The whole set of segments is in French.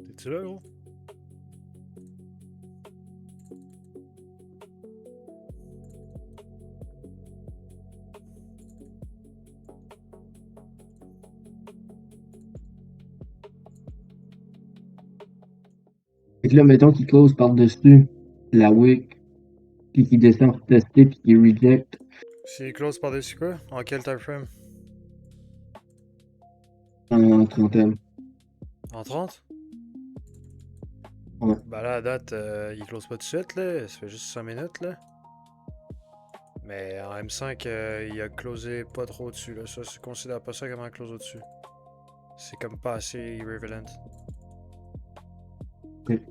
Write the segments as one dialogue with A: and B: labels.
A: T'es-tu là, gros?
B: Fait que là, mettons qu'il close par-dessus la wick, puis qu'il descend tester, puis qu'il reject
A: C'est close par-dessus quoi? En quel time frame?
B: en trentaine.
A: En 30?
B: Ouais.
A: Bah là, à date, il close pas tout de suite, là. Ça fait juste 5 minutes, là. Mais en M5, il a closé pas trop au-dessus, là. Ça, je considère pas ça comme un close au-dessus. C'est comme pas assez irrelevant.
B: Ok.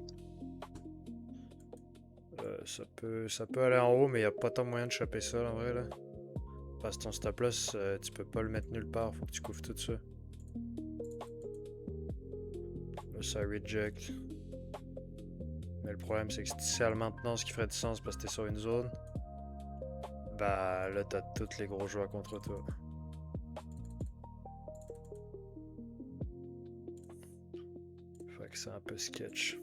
A: Ça peut aller en haut, mais y a pas tant moyen de choper ça, en vrai, là. Parce que ton stop loss, tu peux pas le mettre nulle part. Faut que tu couvres tout ça. plus ça reject. Mais le problème, c'est que si c'est à la maintenance qui ferait du sens parce que t'es sur une zone, bah là, t'as tous les gros joueurs contre toi. Fait que c'est un peu sketch.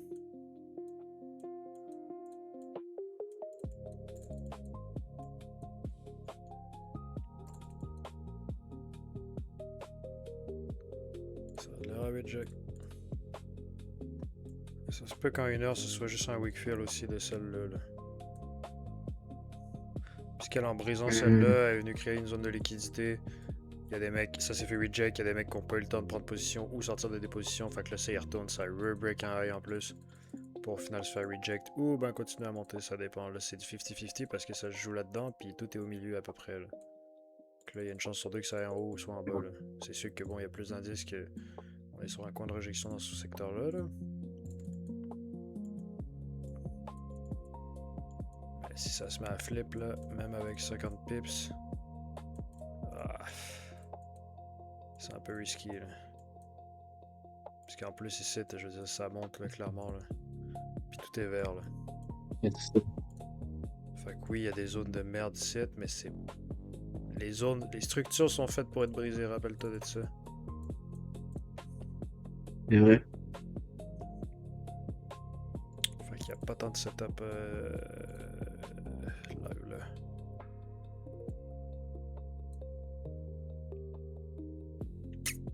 A: Ça a l'air à reject. Ça se peut qu'en 1 heure, ce soit juste un weak field aussi de celle-là. Là. Puisqu'elle, en brisant celle-là, elle est venue créer une zone de liquidité. Il y a des mecs, ça s'est fait reject, il y a des mecs qui n'ont pas eu le temps de prendre position ou sortir de déposition. Fait que là, ça y retourne, ça re-break un high en plus. Pour au final se faire reject ou ben continuer à monter, ça dépend. Là, c'est du 50-50 parce que ça se joue là-dedans, puis tout est au milieu à peu près. Là. Donc là, il y a une chance sur deux que ça aille en haut ou soit en bas. C'est sûr que bon, il y a plus d'indices que on est sur un coin de rejection dans ce secteur-là. Là. Mais si ça se met à flip, là, même avec 50 pips, c'est un peu risky. Là. Parce qu'en plus, ici, je veux dire, ça monte là, clairement. Là. Puis tout est vert. Là. Fait que oui, il y a des zones de merde ici, mais c'est. Les structures sont faites pour être brisées, rappelle-toi de ça.
B: C'est vrai.
A: Fait qu'il n'y a pas tant de setup live là.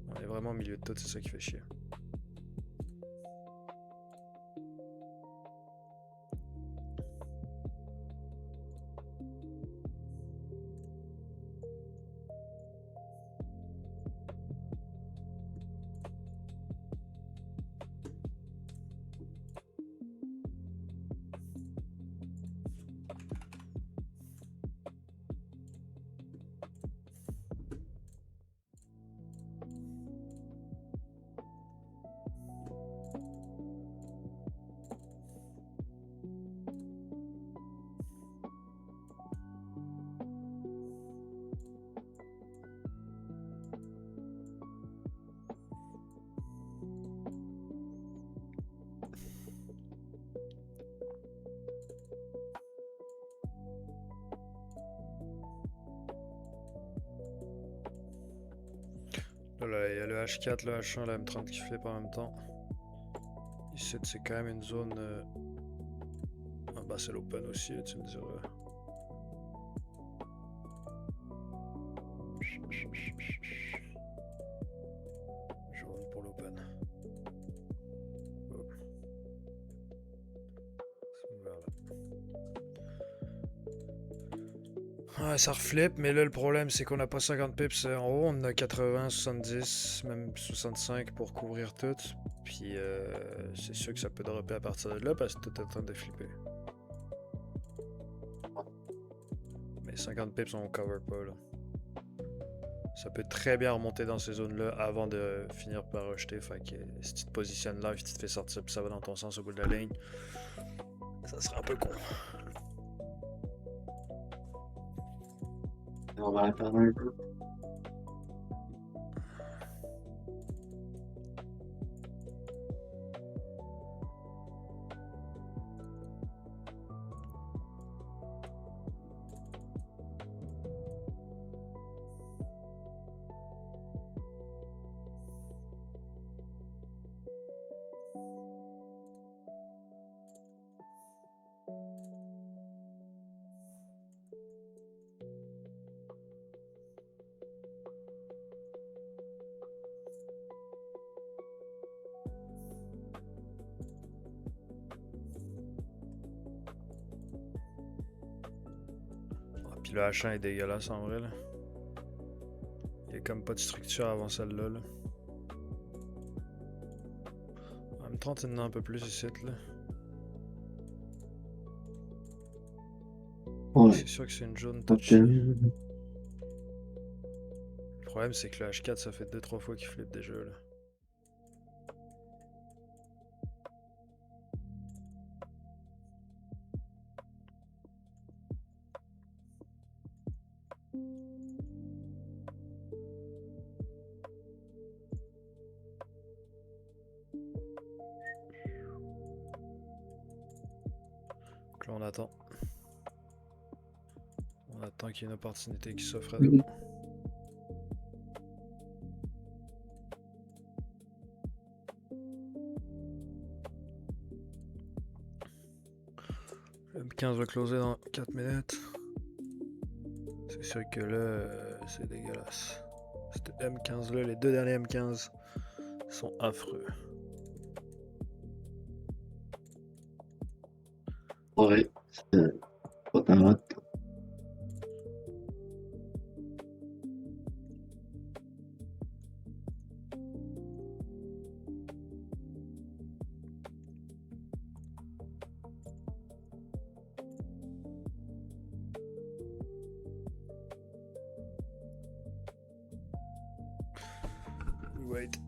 A: On est vraiment au milieu de tout, c'est ça qui fait chier. Là, il y a le H4, le H1, la M30 qui flippent en même temps. Ici, c'est quand même une zone. Ah bah, c'est l'open aussi, tu me diras. Jaune pour l'open. Oh. Voilà. Ouais, ça reflip, mais là le problème c'est qu'on n'a pas 50 pips en haut, on a 80, 70, même 65 pour couvrir tout. Puis c'est sûr que ça peut dropper à partir de là parce que tout est en train de flipper. Mais 50 pips on cover pas là. Ça peut très bien remonter dans ces zones-là avant de finir par rejeter. Fait que si tu te positionnes là, puis tu te fais sortir, puis ça va dans ton sens au bout de la ligne, ça serait un peu con.
B: On va attendre un peu.
A: Puis le H1 est dégueulasse en vrai là. Il y a comme pas de structure avant celle-là. Là. En même temps, il y en a un peu plus ici là.
B: Ouais.
A: C'est sûr que c'est une jaune touchy. Le problème c'est que le H4 ça fait 2-3 fois qu'il flippe déjà là. attend. On attend qu'il y ait une opportunité qui s'offre à nous. M15 va closer dans 4 minutes. C'est sûr que là, c'est dégueulasse. Cette M15 là, les deux derniers M15 sont affreux.
B: Ouais, c'est pas tant hot.
A: Wait.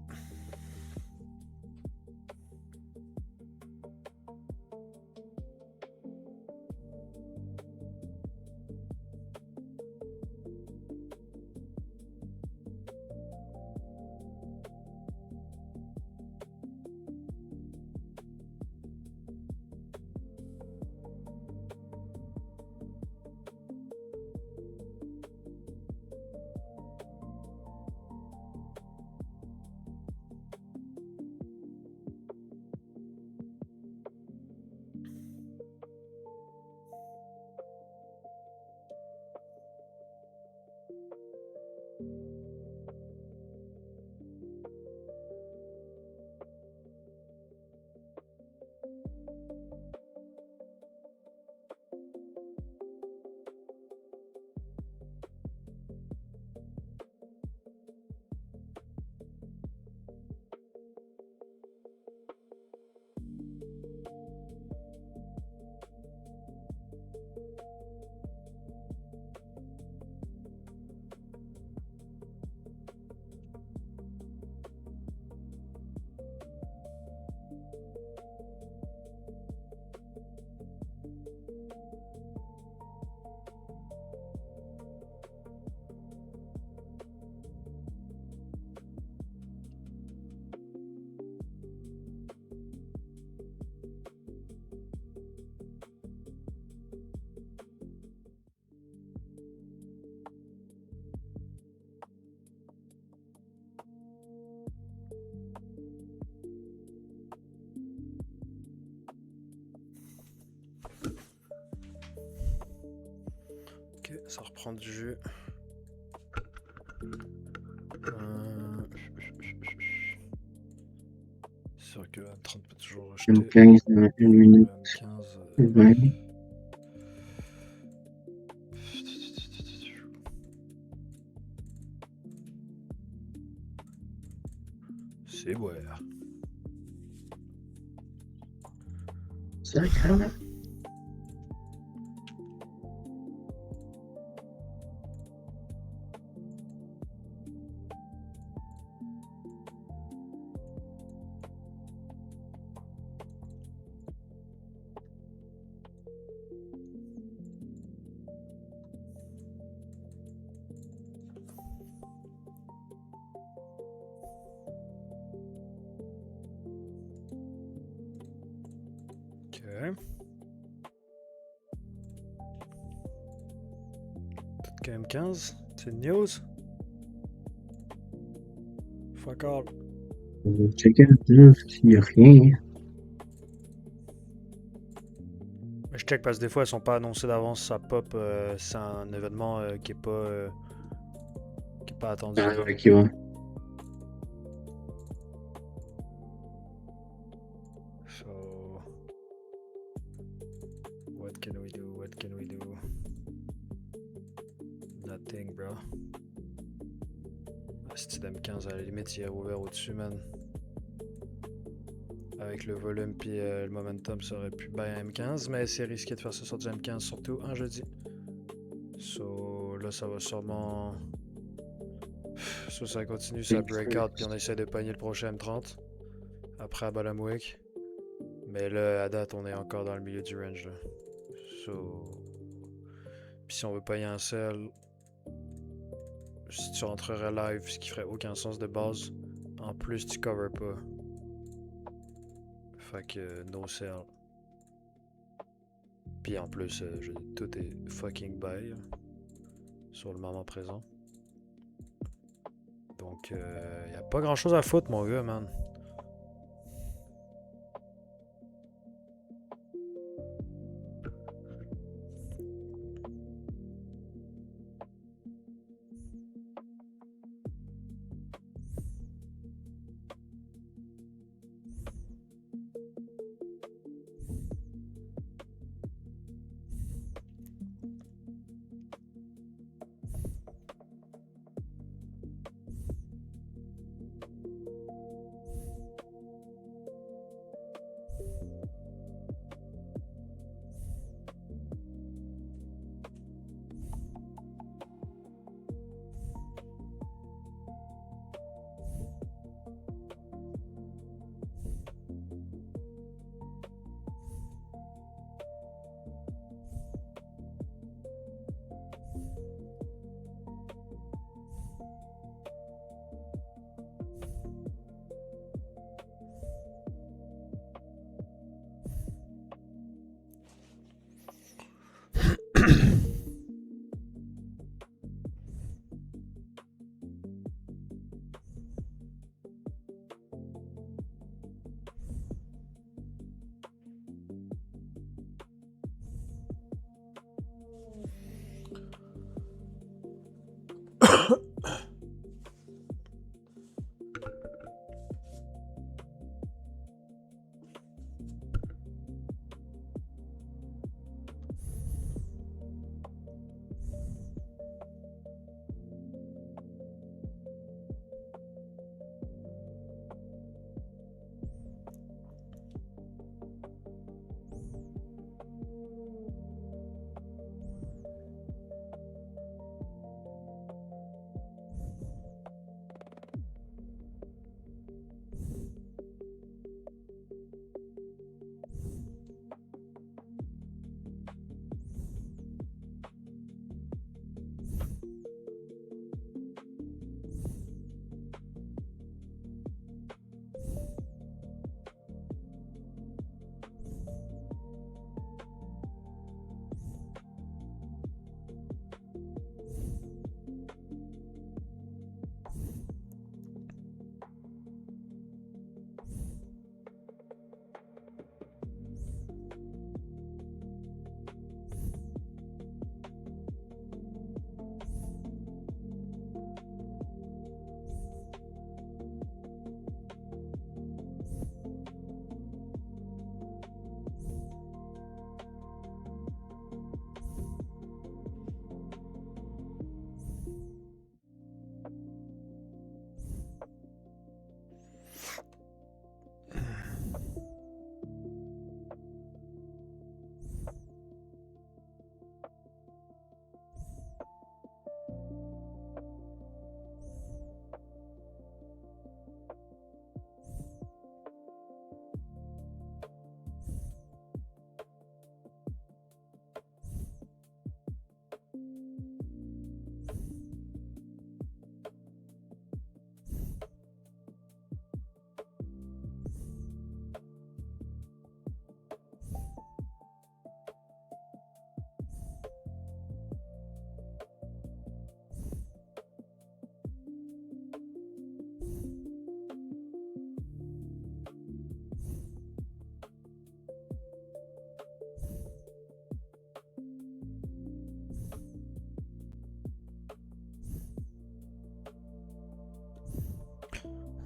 A: Ok, ça reprend du jeu. C'est sûr que M30 peut toujours rejeter.
B: M15 dans 1 minute
A: M15.
B: 20.
A: C'est boire.
B: Sacrément.
A: Ok. Peut-être que M15, c'est une news. Fuck all.
B: On va checker là, s'il n'y a rien.
A: Mais je check parce que des fois elles sont pas annoncées d'avance, ça pop, c'est un événement qui est pas attendu.
B: Ah, ok, ouais.
A: So, what can we do? What can we do? Nothing, bro. C'est M15 à la limite, il est ouvert au-dessus, man. Avec le volume puis le momentum, ça aurait pu bien M15, mais c'est risqué de faire ça sur du M15, surtout un jeudi. So, là, ça va sûrement. Ça continue, ça breakout, puis on essaie de pogner le prochain M30. Après à Balamwick. Mais là, à date, on est encore dans le milieu du range, là. So. Puis si on veut pogner un sell, si tu rentrerais live, ce qui ferait aucun sens de base, en plus, tu cover pas. Fait que no sell. Puis en plus, tout est fucking buy sur le moment présent. Donc, y a pas grand chose à foutre, mon gars, man.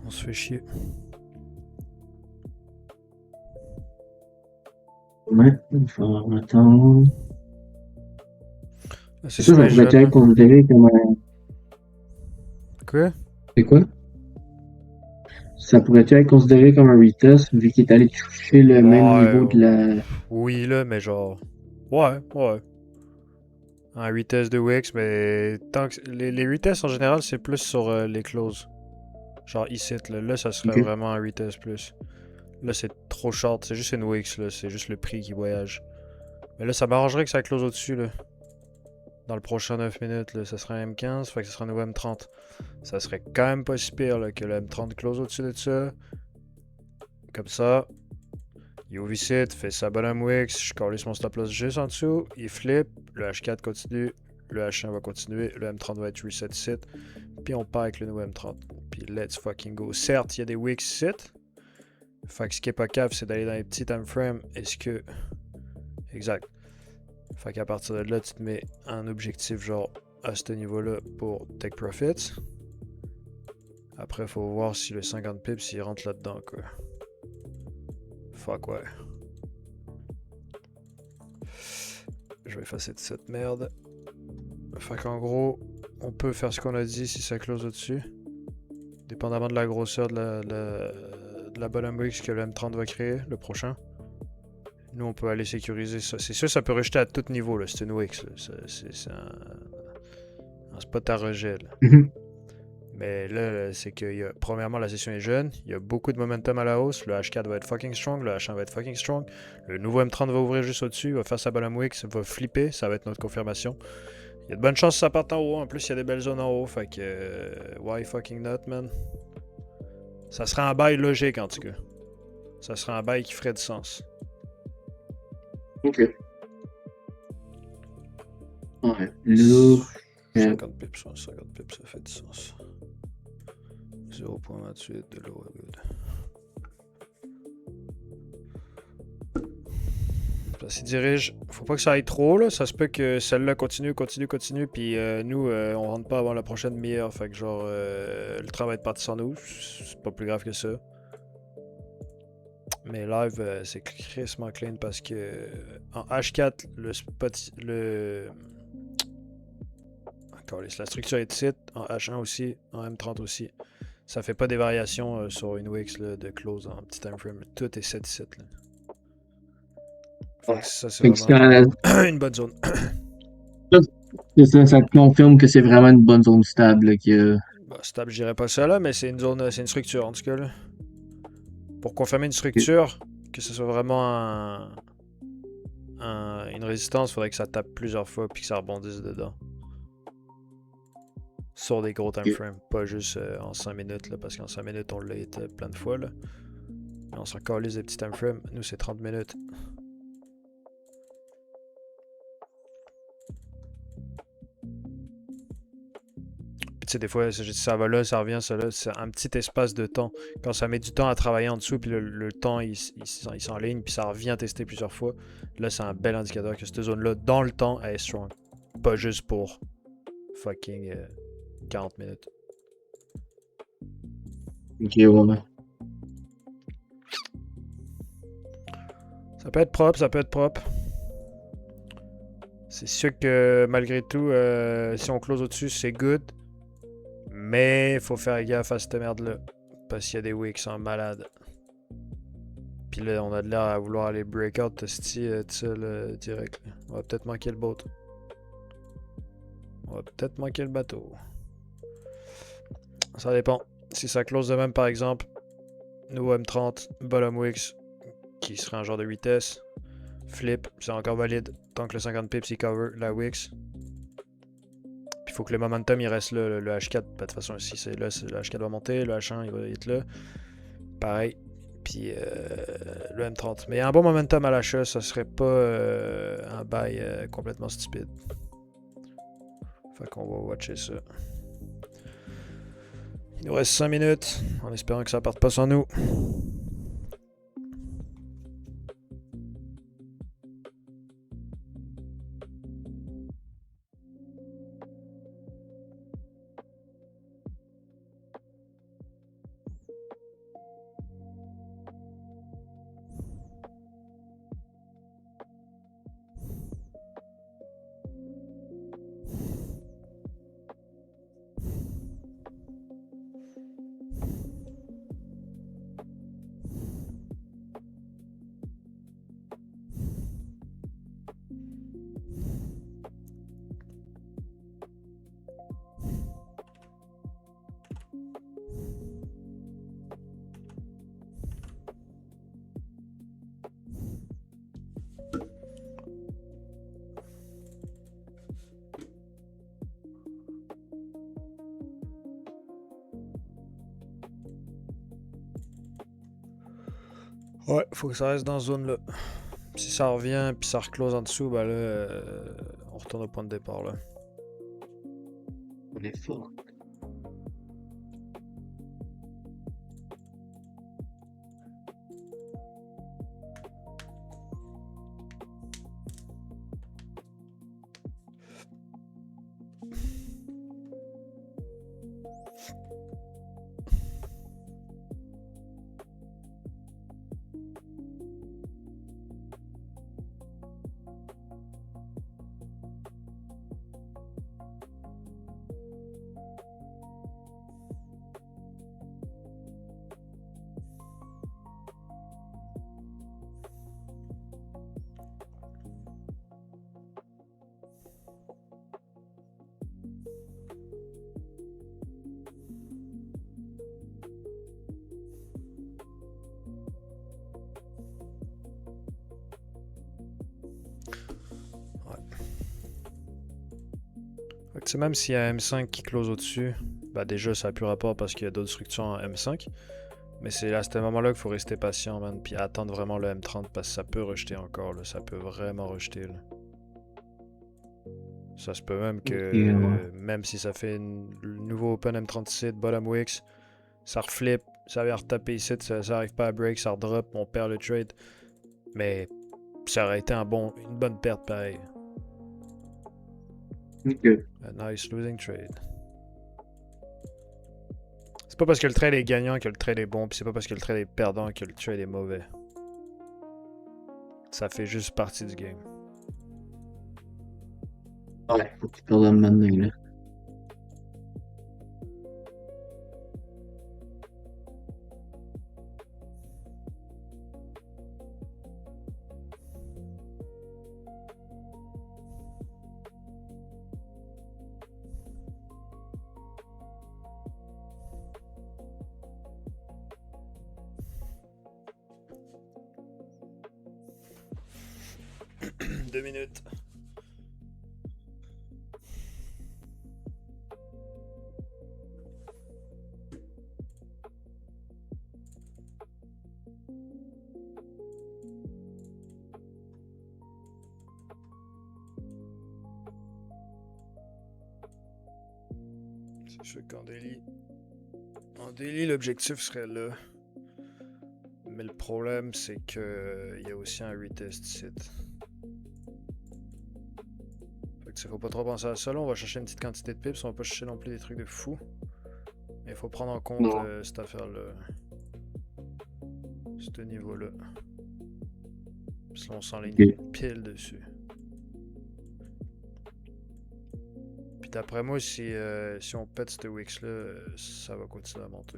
A: On se fait chier.
B: Ouais, il faut attendre.
A: C'est
B: Ça,
A: sur
B: ça
A: les
B: pourrait
A: jeunes.
B: être considéré comme un.
A: Quoi?
B: C'est quoi? Ça pourrait être considéré comme un retest vu qu'il est allé toucher le même niveau de la.
A: Oui, là, mais genre. Ouais, ouais. Un retest de Wix, mais tant que les retests en général, c'est plus sur les clauses. Genre ici, là, ça serait
B: Ok.
A: vraiment un retest plus. Là, c'est trop short, c'est juste une Wix, là, c'est juste le prix qui voyage. Mais là, ça m'arrangerait que ça close au-dessus, là. Dans le prochain 9 minutes, là, ça serait un M15, fait que ça serait un nouveau M30. Ça serait quand même pas si pire là, que le M30 close au-dessus de ça. Comme ça, Il ouvre ici, fait sa bottom wicks, je calisse mon stop loss juste en dessous, il flip, le H4 continue, le H1 va continuer, le M30 va être reset ici, puis on part avec le nouveau M30. Puis let's fucking go. Certes, il y a des wicks ici. Fait que ce qui est pas cap, c'est d'aller dans les petits time frames. Est-ce que. Exact. Fait qu'à partir de là, tu te mets un objectif genre à ce niveau-là pour take profits. Après, faut voir si le 50 pips il rentre là-dedans, quoi. Fuck ouais. Je vais effacer cette merde. Fait qu'en gros, on peut faire ce qu'on a dit si ça close au-dessus. Dépendamment de la grosseur de la bottom wicks que le M30 va créer, le prochain. Nous, on peut aller sécuriser ça. C'est sûr, ça peut rejeter à tout niveau, là. C'est une wicks, c'est un spot à rejet, là. Mais là, c'est que, premièrement, la session est jeune. Il y a beaucoup de momentum à la hausse. Le H4 va être fucking strong. Le H1 va être fucking strong. Le nouveau M30 va ouvrir juste au-dessus. Il va faire sa bottom wicks. Va flipper. Ça va être notre confirmation. Il y a de bonnes chances que ça parte en haut. En plus, il y a des belles zones en haut. Fait que, why fucking not, man? Ça serait un bail logique, en tout cas. Ça serait un bail qui ferait du sens.
B: Ok. Ouais. Là.
A: 50 pips, 50 pips, ça fait du sens. 0.28 de lower good. Ça s'y dirige. Faut pas que ça aille trop, là. Ça se peut que celle-là continue, puis nous, on rentre pas avant la prochaine demi-heure. Fait que genre, le train va être parti sans nous. C'est pas plus grave que ça. Mais live, c'est crissement clean parce que en H4, le spot, encore la structure est titre, en H1 aussi, en M30 aussi. Ça fait pas des variations sur une Wix là, de close en petit time frame. Tout est 7-7. Fait que ça, c'est vraiment une bonne zone.
B: Ça te confirme que c'est vraiment une bonne zone stable. Là, que...
A: Bah, stable, je dirais pas ça là, mais c'est une zone, c'est une structure en tout cas. Là. Pour confirmer une structure, que ce soit vraiment une résistance, il faudrait que ça tape plusieurs fois puis que ça rebondisse dedans. Sur des gros time frames, pas juste en 5 minutes, là, parce qu'en 5 minutes, on l'a été plein de fois. Là. Mais on s'en calise des petits time frames. Nous, c'est 30 minutes. Puis tu sais, des fois, ça va là, ça revient, ça là. C'est un petit espace de temps. Quand ça met du temps à travailler en dessous, puis le temps, il s'enligne, puis ça revient tester plusieurs fois. Là, c'est un bel indicateur que cette zone-là, dans le temps, elle est strong. Pas juste pour fucking 40 minutes.
B: Ok, ouais.
A: Ça peut être propre, ça peut être propre. C'est sûr que malgré tout, si on close au-dessus, c'est good. Mais faut faire gaffe à cette merde-là. Parce qu'il y a des wicks en malade. Puis là, on a de l'air à vouloir aller breakout de ça direct. Là. On va peut-être manquer le boat. On va peut-être manquer le bateau. Ça dépend. Si ça close de même, par exemple, nous M30, bottom wicks, qui serait un genre de vitesse, flip, c'est encore valide. Tant que le 50 pips il cover la wicks. Puis il faut que le momentum il reste là, le H4. De toute façon, si c'est là, le H4 va monter, le H1 il va être là. Pareil. Puis le M30. Mais un bon momentum à l'achat, ça serait pas un bail complètement stupide. Fait qu'on va watcher ça. Il nous reste 5 minutes, en espérant que ça parte pas sans nous. Ouais, faut que ça reste dans cette zone-là. Si ça revient puis ça reclose en dessous, ben là, on retourne au point de départ là.
B: On est fort.
A: Fait que, tu sais, même s'il y a un M5 qui close au-dessus, bah déjà ça n'a plus rapport parce qu'il y a d'autres structures en M5. Mais c'est à ce moment-là qu'il faut rester patient, man, puis attendre vraiment le M30 parce que ça peut rejeter encore, là. Ça peut vraiment rejeter, là. Ça se peut même que, même si ça fait le nouveau Open M36, bottom wicks, ça reflip, ça vient retaper ici, ça arrive pas à break, ça redrop, on perd le trade. Mais ça aurait été une bonne perte pareil.
B: Ok.
A: A nice losing trade. C'est pas parce que le trade est gagnant que le trade est bon, puis c'est pas parce que le trade est perdant que le trade est mauvais. Ça fait juste partie du game.
B: Ouais, faut que tu pardonnes maintenant, là.
A: Deux minutes. C'est sûr qu'en daily, l'objectif serait là. Mais le problème, c'est que il y a aussi un retest site. Fait que faut pas trop penser à ça. Là, on va chercher une petite quantité de pips. On va pas chercher non plus des trucs de fou. Mais il faut prendre en compte cette affaire-là. Ce niveau-là. Parce qu'on s'enligne pile dessus. Puis d'après moi, si on pète ce Wix-là, ça va continuer à monter.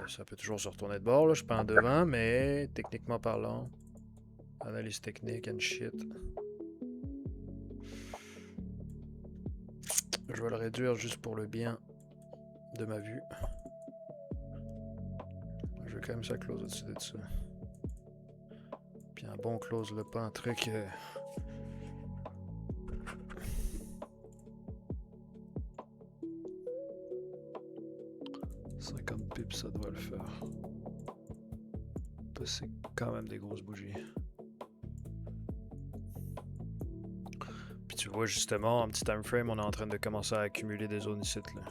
A: Ça peut toujours se retourner de bord, là. Je suis pas en devant, mais techniquement parlant, analyse technique and shit. Je vais le réduire juste pour le bien de ma vue. Je veux quand même ça close au-dessus de ça. Puis un bon close là, pas un truc. 50 pips, ça doit le faire. C'est quand même des grosses bougies. Puis tu vois justement, en petit time frame, on est en train de commencer à accumuler des zones ici là.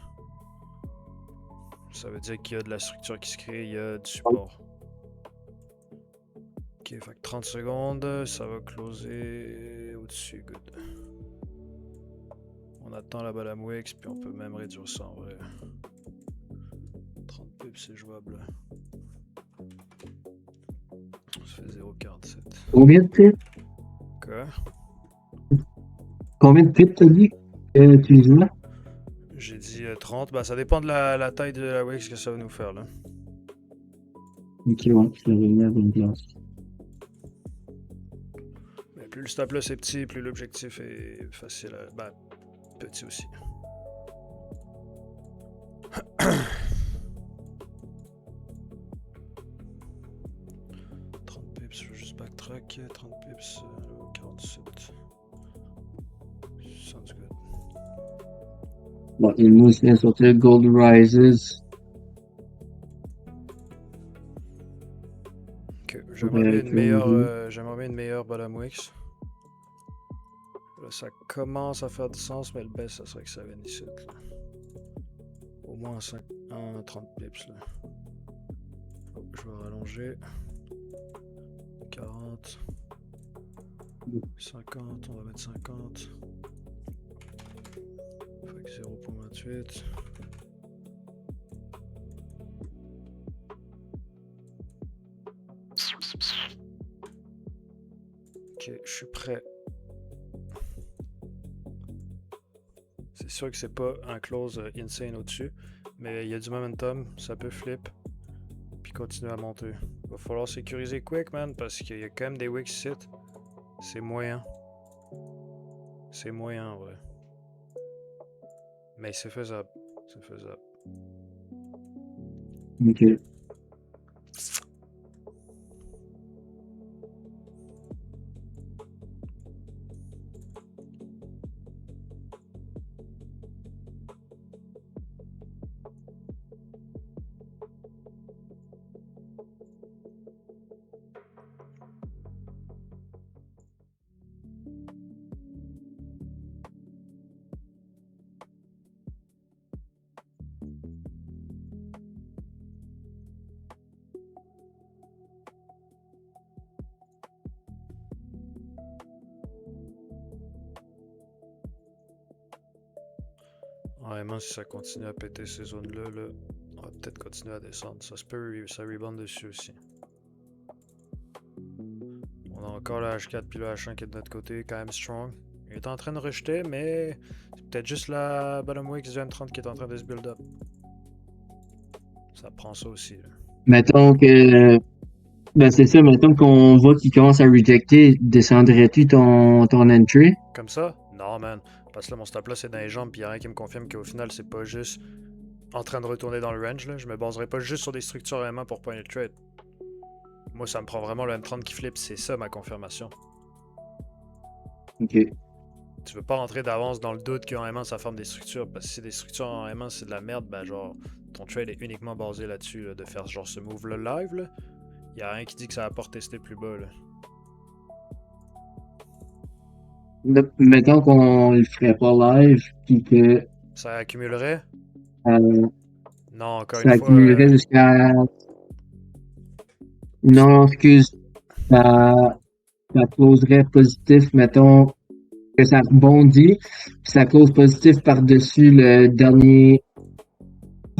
A: Ça veut dire qu'il y a de la structure qui se crée, il y a du support. Ok, fait que 30 secondes, ça va closer au-dessus, good. On attend la bottom wicks, puis on peut même réduire ça en vrai. 30 pips, c'est jouable. Ça fait 0,47.
B: Combien de pips?
A: Quoi?
B: Combien de pips t'as dit que tu joues là?
A: J'ai dit 30, bah ça dépend de la taille de la wicks que ça va nous faire là.
B: Ok, ouais, je l'avais mis à bonne place.
A: Mais plus le stop loss est petit, plus l'objectif est facile à... Bah, petit aussi. Je veux juste backtrack, 30 pips, 47. Sounds good.
B: Bon, il nous vient sortir Gold Rises.
A: J'aimerais bien
B: closer.
A: j'aimerais bien une meilleure bottom wicks. Là, ça commence à faire du sens, mais le best, ça serait que ça vienne ici. Là. Au moins 30 pips. Là. Oh, je vais rallonger. 40. 50, on va mettre 50. Fait que 0.28. Ok, je suis prêt. C'est sûr que c'est pas un close insane au-dessus, mais il y a du momentum, ça peut flip, puis continuer à monter. Va falloir sécuriser quick, man, parce qu'il y a quand même des wicks ici. C'est moyen. C'est moyen, en vrai. Mais c'est faisable. C'est faisable.
B: Ok.
A: Vraiment, si ça continue à péter ces zones-là, là, on va peut-être continuer à descendre. Ça se peut, ça rebound dessus aussi. On a encore le H4 puis le H1 qui est de notre côté, quand même strong. Il est en train de rejeter, mais c'est peut-être juste la bottom wicks du M30 qui est en train de se build up. Ça prend ça aussi. Là.
B: Mettons que. Ben, c'est ça, mettons qu'on voit qu'il commence à rejecter, descendrais-tu ton entry?
A: Comme ça? Non, man. Parce que là, mon stop là, c'est dans les jambes, puis il y a rien qui me confirme qu'au final, c'est pas juste en train de retourner dans le range. Là. Je me baserai pas juste sur des structures vraiment pour poigner le trade. Moi, ça me prend vraiment le M30 qui flippe, c'est ça ma confirmation.
B: Ok.
A: Tu veux pas rentrer d'avance dans le doute qu'en aimant ça forme des structures, parce que si des structures en aimant c'est de la merde, ben genre, ton trade est uniquement basé là-dessus, là, de faire genre ce move-là live, là. Y a rien qui dit que ça va pas tester plus bas, là.
B: Mettons qu'on le ferait pas live, puis que
A: Ça accumulerait?
B: euh,
A: Non, encore une
B: ça
A: fois,
B: accumulerait jusqu'à. Non, excuse, ça, ça closerait positif, mettons que ça rebondit, puis ça close positif par-dessus le dernier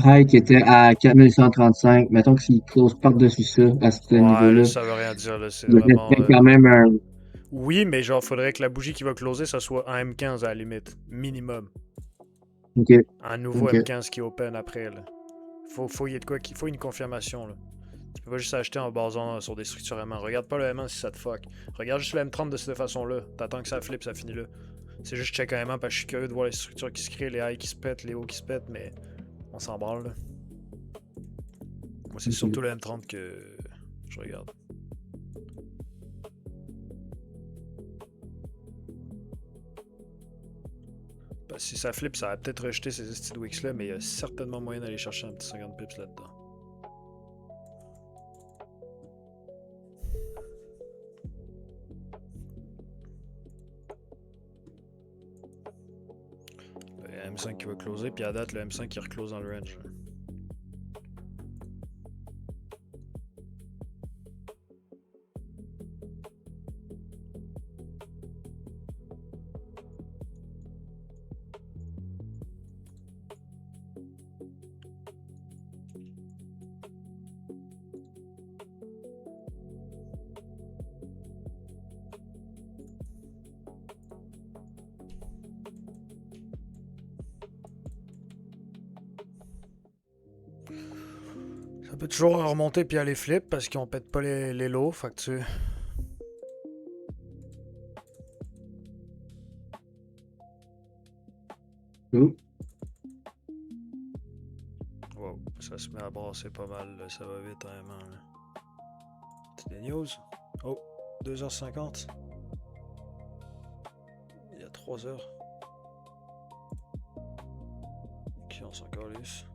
B: high qui était à 4135. Mettons que s'il close par-dessus ça, à ce
A: ouais, là,
B: niveau-là,
A: ça veut rien dire, là, c'est
B: il
A: vraiment...
B: resterait quand même un.
A: Oui, mais genre, faudrait que la bougie qui va closer, ça soit un M15 à la limite, minimum.
B: Ok,
A: Un nouveau
B: ok.
A: M15 qui open après, là. Faut y être quoi, qu'il faut une confirmation, là. Tu peux pas juste acheter en basant sur des structures M1. Regarde pas le M1 si ça te fuck. Regarde juste le M30 de cette façon-là. T'attends que ça flippe, ça finit là. C'est juste check un M1 parce que je suis curieux de voir les structures qui se créent, les highs qui se pètent, les hauts qui se pètent, mais on s'en branle là. Moi, c'est
B: Ok.
A: surtout le M30 que je regarde. Parce que si ça flippe, ça va peut-être rejeter ces petits wicks là, mais il y a certainement moyen d'aller chercher un petit 50 pips là-dedans. Le M5 qui va closer, puis à date, le M5 qui reclose dans le range. Là. Ça peut toujours remonter puis aller flip parce qu'on pète pas les lows, fait que tu...
B: Oh.
A: Wow, ça se met à brasser pas mal, là. Ça va vite vraiment. Là. C'est des news? Oh, 2h50. Il y a 3h. Ok, on s'en calisse.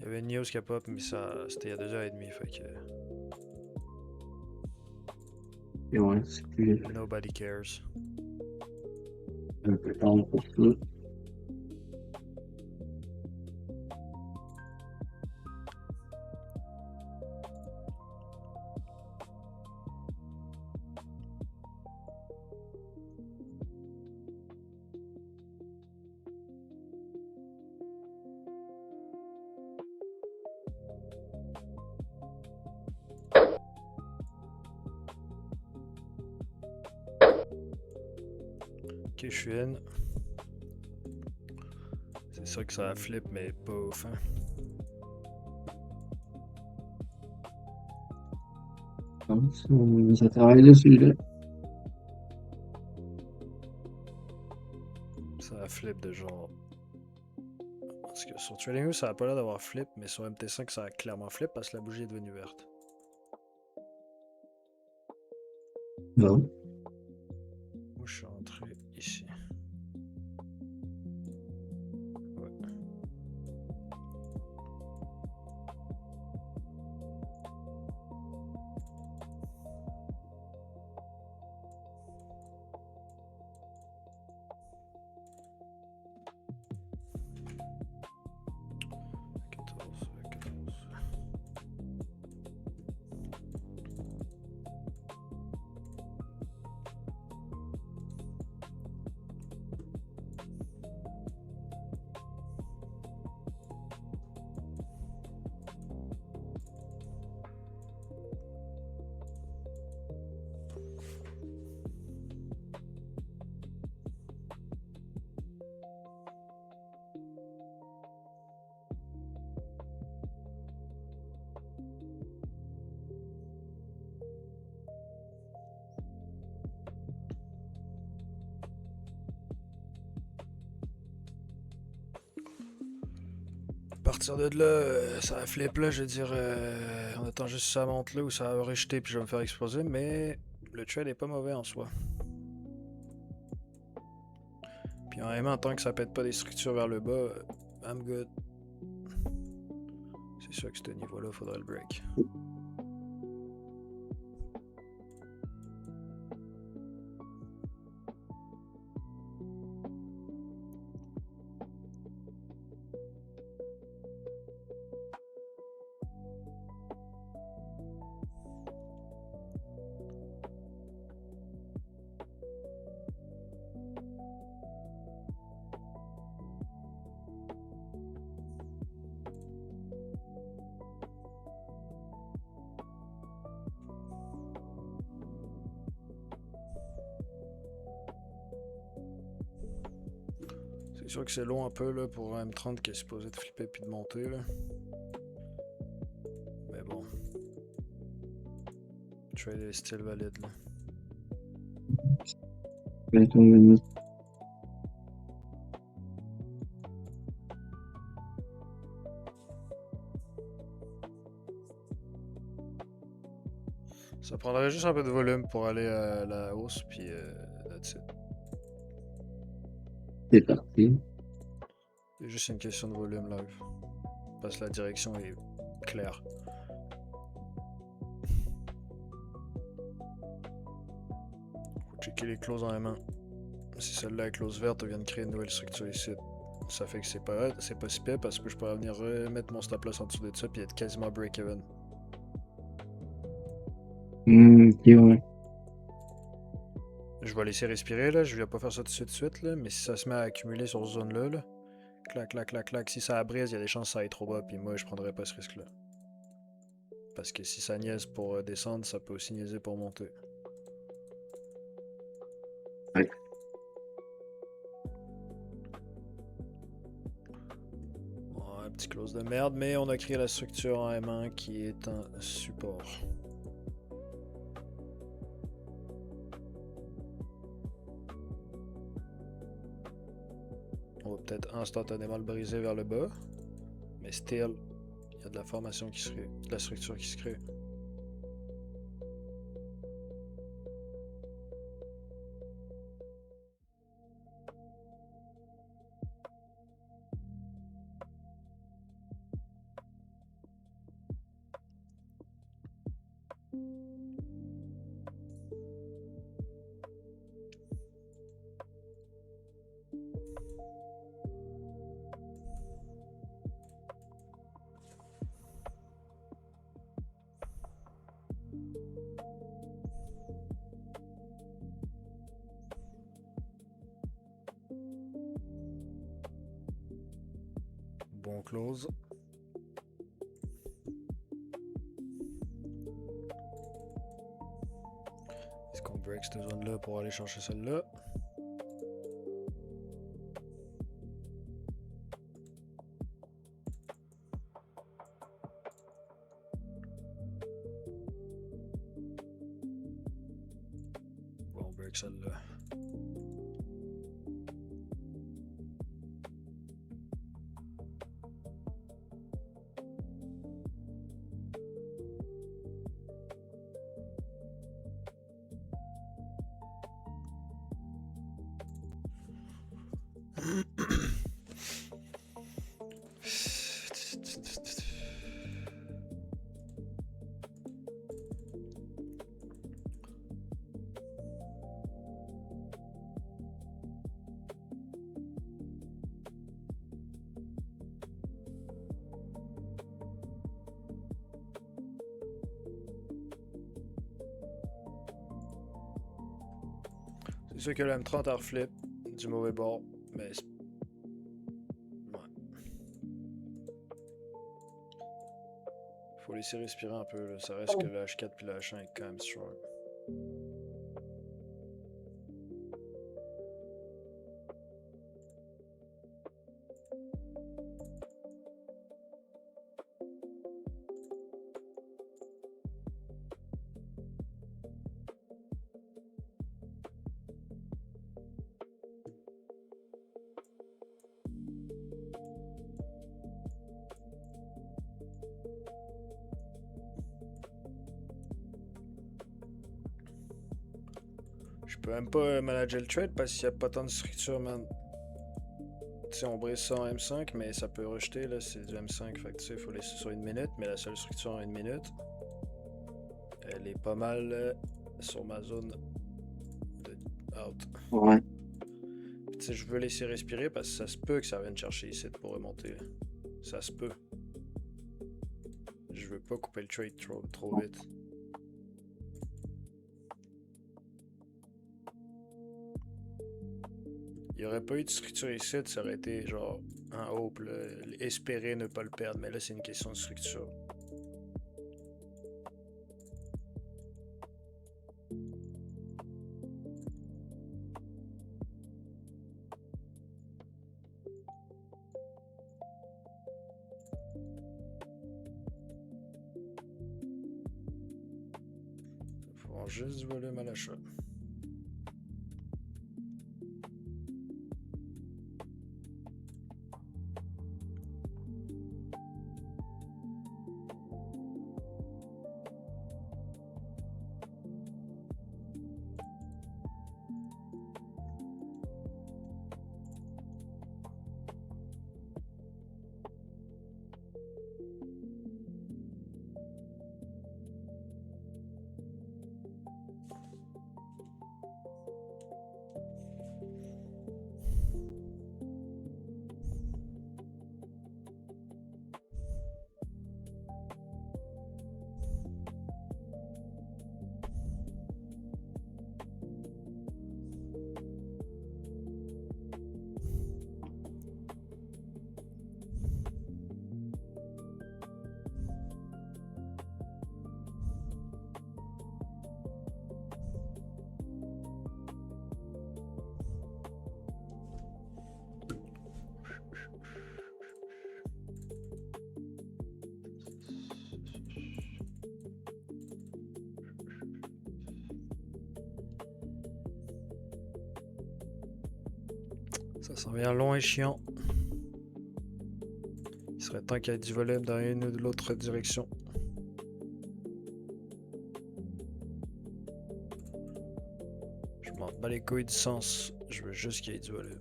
A: Il y avait une news qui a pop, mais ça, c'était il y a 2 heures et demie, fait que
B: Et ouais, c'est plus
A: nobody cares.
B: un peu tard pour ça.
A: Ok, je suis in. C'est sûr que ça flip, mais pas ouf, hein.
B: Donc, ça travaille dessus, là.
A: Ça flip de genre. Parce que sur TradingView, ça a pas l'air d'avoir flip, mais sur MT5, ça a clairement flip parce que la bougie est devenue verte.
B: Bon.
A: Moi, je suis entré ici. Ouais. Quatorze. À partir de là, ça va flip là, je veux dire, on attend juste que ça monte là ou ça va rejeter puis je vais me faire exploser, mais le trade est pas mauvais en soi. Puis en même en tant que ça pète pas des structures vers le bas, I'm good. C'est sûr que ce niveau-là, faudrait le break. C'est sûr que c'est long un peu là, pour un M30 qui est supposé de flipper puis de monter. Là. Mais bon. Trade est still valide. Là. Ça prendrait juste un peu de volume pour aller à la hausse, puis that's it.
B: C'est parti.
A: C'est juste une question de volume live. Parce que la direction est claire. Faut checker les clauses en M1. Si celle-là est close verte, on vient de créer une nouvelle structure ici. Ça fait que c'est pas si pire parce que je pourrais venir remettre mon stop loss en dessous de ça puis être quasiment break-even.
B: Ok, ouais.
A: Je vais laisser respirer là, je vais pas faire ça tout de suite là, mais si ça se met à accumuler sur cette zone là, clac clac clac clac, si ça brise, il y a des chances que ça aille trop bas puis moi je prendrais pas ce risque là. Parce que si ça niaise pour descendre, ça peut aussi niaiser pour monter.
B: Ouais.
A: Ouais, petit close de merde, mais on a créé la structure en M1 qui est un support. On va peut-être instantanément le briser vers le bas. Mais still, il y a de la formation qui se crée, de la structure qui se crée. bon close. Est-ce qu'on break cette zone-là pour aller chercher celle-là? Bon, on break celle-là. C'est sûr que le M30 a reflip du mauvais bord, mais c'est... Ouais. Faut laisser respirer un peu, là. Ça reste que le H4 puis le H1 est quand même strong. Je peux même pas manager le trade parce qu'il n'y a pas tant de structure, man. Tu sais, on brise ça en M5, mais ça peut rejeter, là, c'est du M5. Fait que tu sais, il faut laisser sur 1 minute, mais la seule structure en 1 minute, elle est pas mal sur ma zone de out.
B: Ouais.
A: Puis, tu sais, je veux laisser respirer parce que ça se peut que ça vienne chercher ici pour remonter. Ça se peut. Je veux pas couper le trade trop vite. Il n'y aurait pas eu de structure ici, ça aurait été genre un hope, là, espérer ne pas le perdre, mais là c'est une question de structure. Il faut juste du volume à l'achat. Ça s'en vient long et chiant. Il serait temps qu'il y ait du volume dans une ou de l'autre direction. Je m'en bats les couilles du sens. Je veux juste qu'il y ait du volume.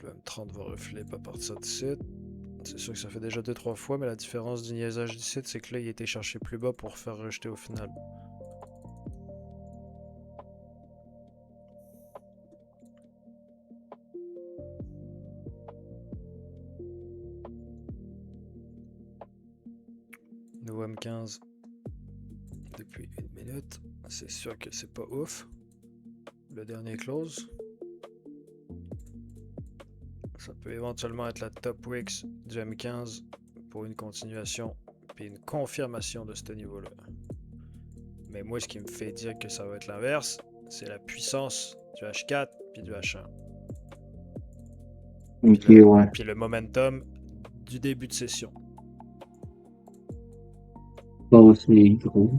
A: Le M30 va reflip à partir d'ici. C'est sûr que ça fait déjà 2-3 fois, mais la différence du niaisage d'ici, c'est que là, il a été cherché plus bas pour faire rejeter au final. nouveau M15 depuis une minute. C'est sûr que c'est pas ouf. Le dernier close. Ça peut éventuellement être la top wix du M15 pour une continuation puis une confirmation de ce niveau-là. Mais moi, ce qui me fait dire que ça va être l'inverse, c'est la puissance du H4 puis du H1.
B: Ok, ouais.
A: Puis le momentum du début de session.
B: Pas aussi gros.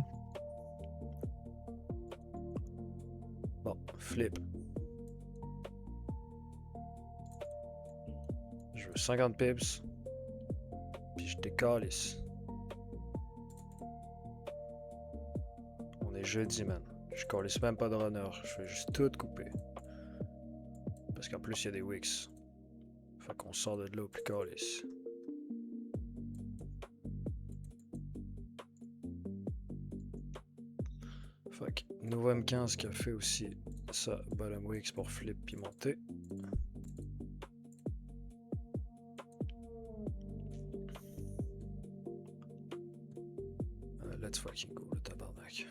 A: Bon, flip. Je veux 50 pips. Puis je décalisse. On est jeudi, man. Je calisse même pas de runner. Je vais juste tout couper. Parce qu'en plus, il y a des wicks. Fait qu'on sort de là au plus calisse. Fuck. Nouveau M15 qui a fait aussi ça. Bottom wicks pour flip puis monter. Let's fucking go, le tabarnak.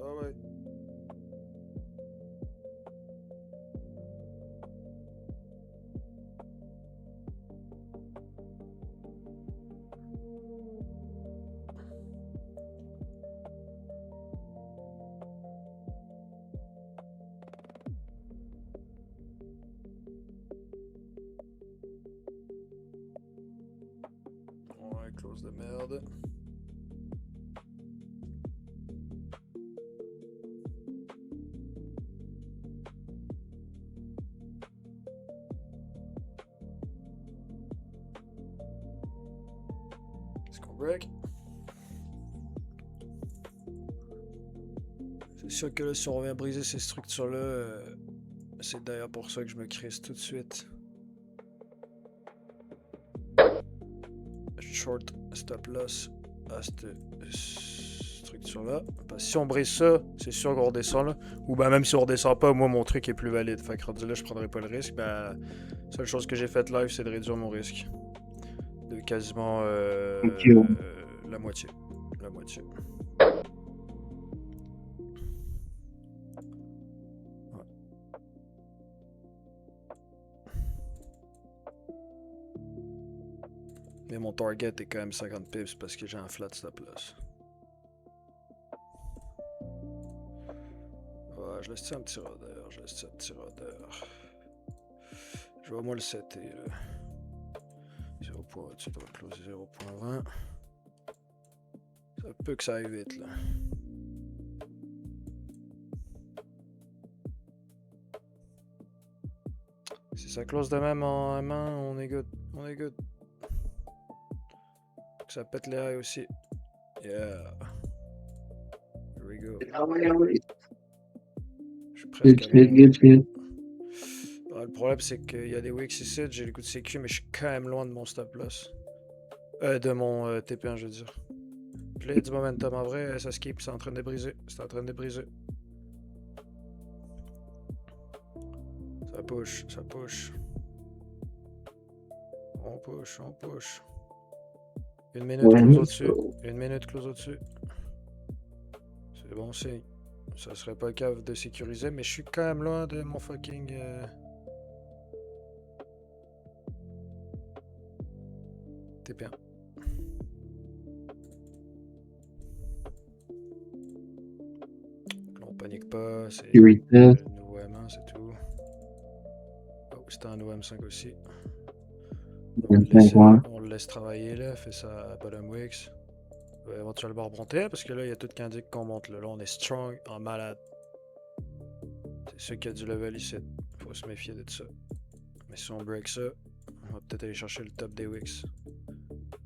A: Alright. Ouais, close de merde. Est-ce qu'on break? C'est sûr que là, si on revient briser ces structures-là, c'est d'ailleurs pour ça que je me crisse tout de suite. Short stop loss à cette structure-là. Parce que si on brise ça, c'est sûr qu'on redescend là. Ou ben même si on redescend pas, moi mon truc est plus valide. Fait que rendu là, je prendrai pas le risque. Ben, la seule chose que j'ai faite live, c'est de réduire mon risque. De quasiment
B: Ok, ouais.
A: la moitié. La moitié. Mais mon target est quand même 50 pips parce que j'ai un flat stop loss. Ouais, je laisse un petit rodeur, je laisse un petit rodeur. Je vais au moins le setter là. 0. Tu dois close 0.20. Ça peut que ça aille vite là. Si ça close de même en main, on est good. On est good. Faut que ça pète les rails aussi. Yeah. Here we go. Je suis presque à bon. Le problème, c'est qu'il y a des wicks ici. J'ai le coup de sécu, mais je suis quand même loin de mon stop loss. De mon TP1, je veux dire. Puis là, il y a du momentum en vrai. Ça skip, c'est en train de briser. C'est en train de briser. Ça push, ça push. On push, on push. Une minute,
B: Ouais,
A: close au-dessus. Une minute, close au-dessus. C'est bon signe. Ça serait pas cave de sécuriser, mais je suis quand même loin de mon fucking... TP1. Là, on panique pas, c'est nouveau M1, c'est tout. Oh, c'était un nouveau M5 aussi. On le laisse travailler là, fait ça à bottom wicks. On va éventuellement remonter parce que là, il y a tout qui indique qu'on monte là. Là, on est strong en malade. C'est sûr qu'il y a du level ici. Faut se méfier de ça. Mais si on break ça, on va peut-être aller chercher le top des wicks.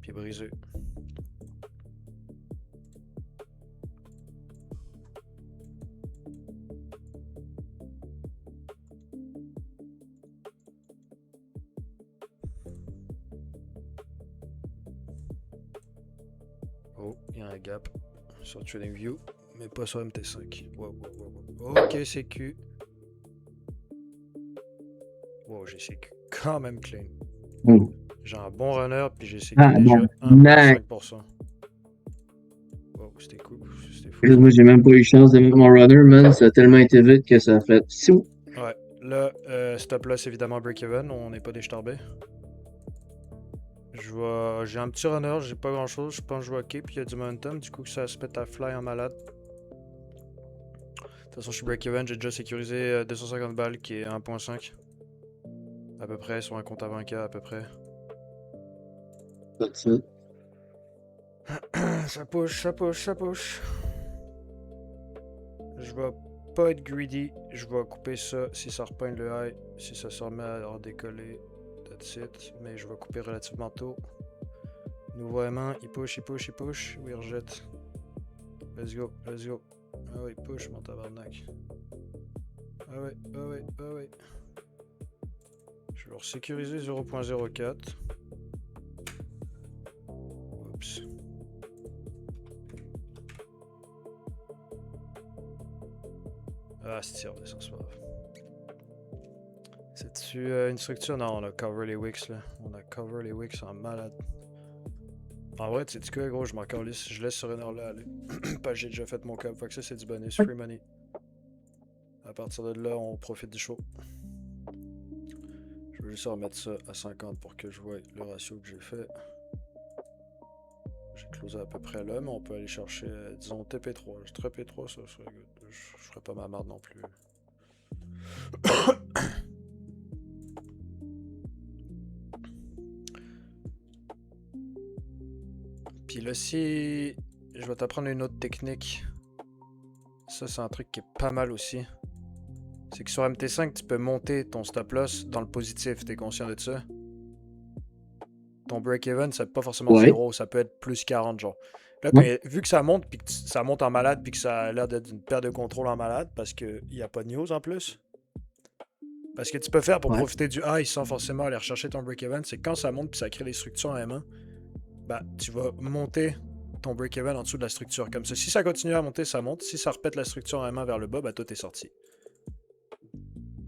A: Puis briser. Oh, il y a un gap sur TradingView. mais pas sur MT5. Wow, wow, wow, wow. Ok, CQ. Wow, j'ai CQ quand même clean.
B: Oh.
A: J'ai un bon runner, puis j'ai CQ
B: Ah,
A: déjà
B: nice.
A: 1.5%. Wow, c'était cool. C'était fou.
B: Moi, j'ai même pas eu chance de mettre mon runner, man. Ça a tellement été vite que ça a fait. Siou.
A: Ouais, là, stop loss évidemment break-even, on n'est pas des starbés. J'ai un petit runner, j'ai pas grand chose, je pense que je vois OK, puis il y a du momentum, du coup que ça se pète à fly en malade. De toute façon, je suis break-even, j'ai déjà sécurisé 250 balles qui est 1.5. À peu près, sur un compte à 20K à peu près.
B: That's it.
A: Ça push, ça push, ça push. Je vais pas être greedy, je vais couper ça si ça repeint le high, si ça se remet à redécoller. That's it, mais je vais couper relativement tôt. Nouveau M1, il push, il push, il push, ou il rejette. Let's go, let's go. Ah ouais, push mon tabarnak. Ah ouais, ah ouais, ah ouais. Je vais resécuriser 0.04. Oups. Ah, c'est tir, ça c'est pas grave. C'est-tu une structure? Non, on a cover les wicks là. On a cover les wicks en malade. En vrai, tu sais quoi, gros, je m'en calisse. Je laisse ce runner là aller. Parce que j'ai déjà fait mon cap. Fait que ça, c'est du bonus. Free money. À partir de là, on profite du show. Je vais juste remettre ça à 50 pour que je vois le ratio que j'ai fait. J'ai closé à peu près là, mais on peut aller chercher, disons, TP3. Très P3, ça serait good. Je ferais pas ma marde non plus. Puis là, si je vais t'apprendre une autre technique, ça c'est un truc qui est pas mal aussi. C'est que sur MT5, tu peux monter ton stop loss dans le positif, t'es conscient de ça? Ton break-even, ça peut pas forcément
B: Ouais.
A: 0, ça peut être plus 40, genre. Là, vu que ça monte, puis que ça monte en malade, puis que ça a l'air d'être une perte de contrôle en malade, parce qu'il n'y a pas de news en plus. Parce que tu peux faire pour
B: Ouais.
A: profiter du high sans forcément aller rechercher ton break-even, c'est que quand ça monte puis ça crée des structures en M1, bah, tu vas monter ton break-even en dessous de la structure. Comme ça, si ça continue à monter, ça monte. Si ça repète la structure en M1 vers le bas, bah, toi, t'es sorti.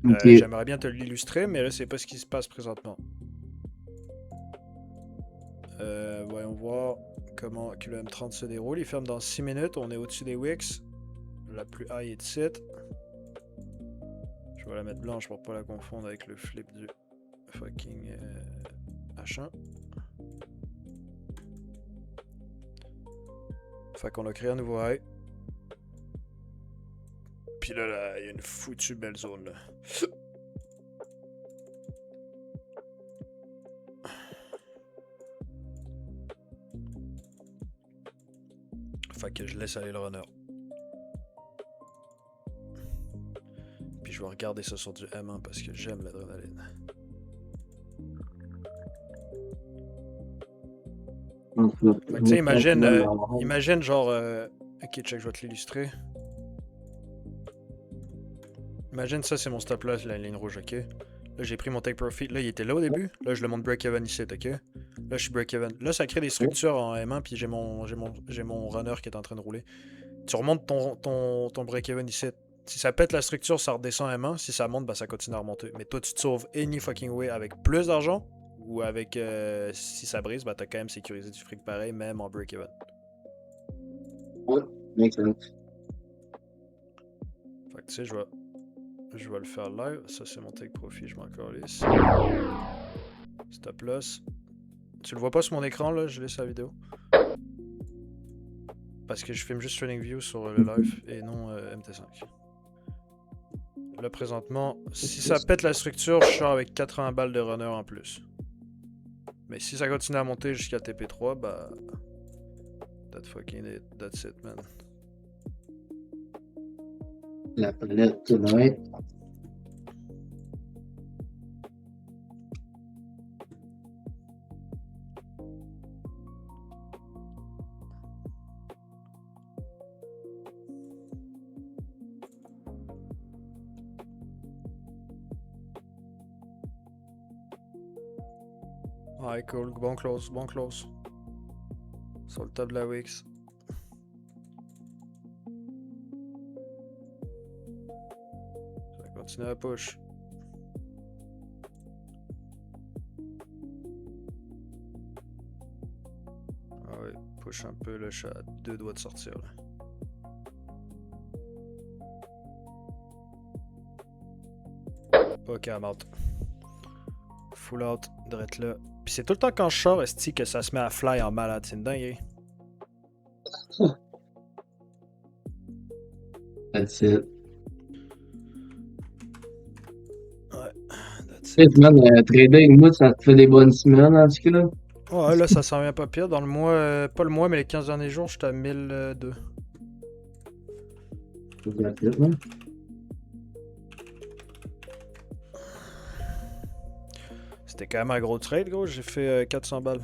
B: Ok.
A: J'aimerais bien te l'illustrer, mais là, c'est pas ce qui se passe présentement. Voyons voir comment que le M30 se déroule. Il ferme dans 6 minutes. On est au-dessus des wicks. La plus high est de 7. Je vais la mettre blanche pour pas la confondre avec le flip du fucking H1. Fait qu'on a créé un nouveau high. Puis là, il y a une foutue belle zone là. Fait que je laisse aller le runner. Puis je vais regarder ça sur du M1 parce que j'aime l'adrénaline. Fait que tu sais, imagine genre... Ok, check, je vais te l'illustrer. Imagine ça, c'est mon stop loss, la ligne rouge, ok? Là, j'ai pris mon take profit. Là, il était là au début. Là, je le monte break-even ici, ok? Là, je suis break-even. Là, ça crée des structures en M1, puis j'ai mon runner qui est en train de rouler. Tu remontes ton break-even ici. Si ça pète la structure, ça redescend en M1. Si ça monte, bah ça continue à remonter. Mais toi, tu te sauves any fucking way avec plus d'argent ou avec... si ça brise, bah t'as quand même sécurisé du fric pareil, même en break-even.
B: Ouais, makes sense.
A: Fait que tu sais, je vais le faire live. Ça, c'est mon take profit, je m'en calisse. Stop loss. Tu le vois pas sur mon écran, là, je laisse la vidéo. Parce que je filme juste TradingView sur le live et non MT5. Là, présentement, si ça pète la structure, je sors avec 80 balles de runner en plus. Mais si ça continue à monter jusqu'à TP3, bah... That's it, man.
B: La palette tonight.
A: Ouais, cool. Bon close, bon close. Sur le top de la Wix. Continue à push. Ah ouais, push un peu, là, je suis à 2 doigts de sortir, là. Ok, I'm out. Full out, direct là. Puis c'est tout le temps quand je sors, esti, que ça se met à fly en malade, c'est une dingue.
B: That's it.
A: Ouais, that's
B: Shit,
A: it.
B: man, trader avec moi, ça te fait des bonnes semaines, en tout cas, là.
A: Ouais, là, ça s'en vient pas pire. Dans le mois, pas le mois, mais les 15 derniers jours, j'étais à 1002.
B: That's it, man.
A: C'était quand même un gros trade, gros. J'ai fait 400 balles.